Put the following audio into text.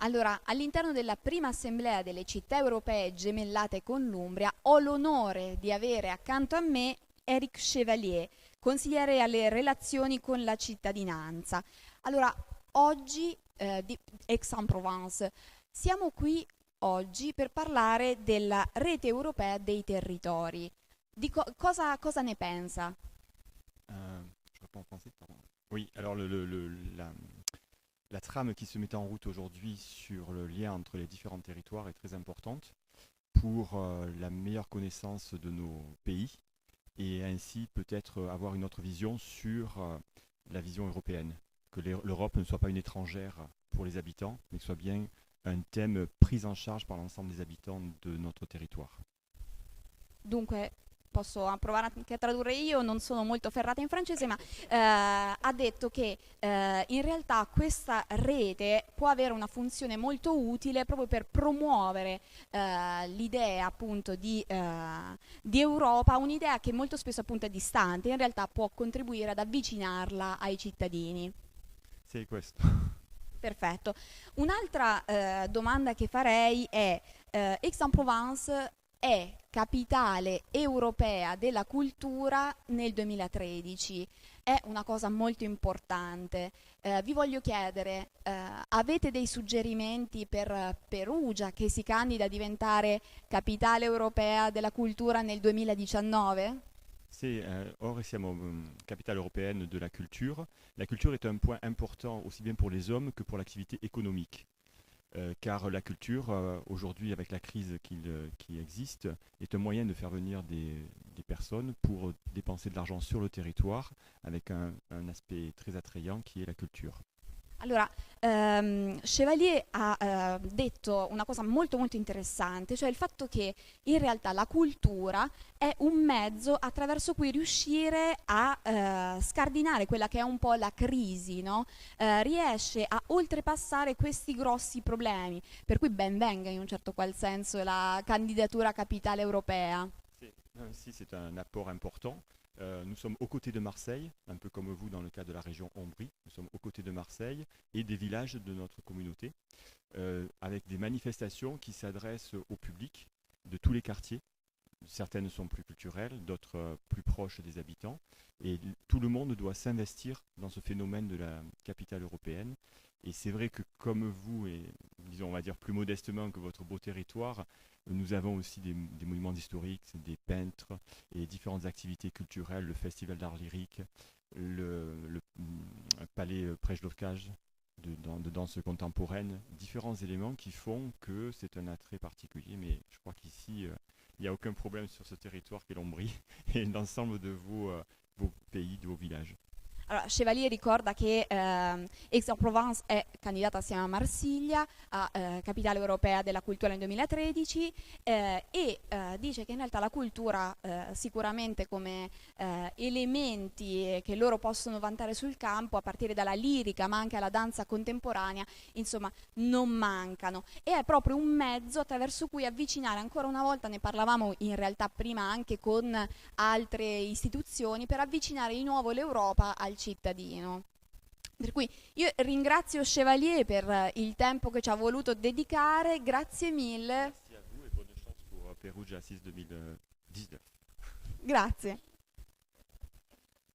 Allora, all'interno della prima assemblea delle città europee gemellate con l'Umbria, ho l'onore di avere accanto a me Eric Chevalier, consigliere alle relazioni con la cittadinanza. Allora, oggi di Aix-en-Provence, siamo qui oggi per parlare della rete europea dei territori. Cosa ne pensa? Je réponds en français, pardon. Oui, alors la trame qui se met en route aujourd'hui sur le lien entre les différents territoires est très importante pour la meilleure connaissance de nos pays et ainsi peut-être avoir une autre vision sur la vision européenne. Que l'Europe ne soit pas une étrangère pour les habitants, mais que ce soit bien un thème pris en charge par l'ensemble des habitants de notre territoire. Dunque, posso provare anche a tradurre io, non sono molto ferrata in francese, ma ha detto che in realtà questa rete può avere una funzione molto utile proprio per promuovere l'idea appunto di Europa, un'idea che molto spesso appunto è distante, in realtà può contribuire ad avvicinarla ai cittadini. C'est questo. Perfetto. Un'altra domanda che farei è, Aix-en-Provence è capitale europea della cultura nel 2013. È una cosa molto importante. Vi voglio chiedere, avete dei suggerimenti per Perugia che si candida a diventare capitale europea della cultura nel 2019? Or, siamo capitale européenne de la culture. La culture est un point important aussi bien pour les hommes que pour l'activité économique. Car la culture, aujourd'hui, avec la crise qui existe, est un moyen de faire venir des personnes pour dépenser de l'argent sur le territoire, avec un aspect très attrayant qui est la culture. Allora, Chevalier ha detto una cosa molto molto interessante, cioè il fatto che in realtà la cultura è un mezzo attraverso cui riuscire a scardinare quella che è un po' la crisi, no? Riesce a oltrepassare questi grossi problemi, per cui ben venga in un certo qual senso la candidatura a capitale europea. Si c'est un apport important. Nous sommes aux côtés de Marseille, un peu comme vous dans le cas de la région Ombrie. Nous sommes aux côtés de Marseille et des villages de notre communauté, avec des manifestations qui s'adressent au public de tous les quartiers. Certaines sont plus culturelles, d'autres plus proches des habitants. Et tout le monde doit s'investir dans ce phénomène de la capitale européenne. Et c'est vrai que comme vous, et disons on va dire plus modestement que votre beau territoire, nous avons aussi des monuments historiques, des peintres et différentes activités culturelles, le festival d'art lyrique, le palais Prejlofkaj de danse contemporaine, différents éléments qui font que c'est un attrait particulier. Mais je crois qu'ici, il n'y a aucun problème sur ce territoire qu'est l'Ombrie et l'ensemble de vos pays, de vos villages. Allora, Chevalier ricorda che Aix-en-Provence è candidata assieme a Marsiglia a capitale europea della cultura nel 2013 dice che in realtà la cultura sicuramente come elementi che loro possono vantare sul campo a partire dalla lirica ma anche alla danza contemporanea insomma non mancano e è proprio un mezzo attraverso cui avvicinare ancora una volta, ne parlavamo in realtà prima anche con altre istituzioni, per avvicinare di nuovo l'Europa al cittadino. Per cui io ringrazio Chevalier per il tempo che ci ha voluto dedicare, grazie mille. Merci à vous et bonne chance pour Perugia 6 2019. Grazie.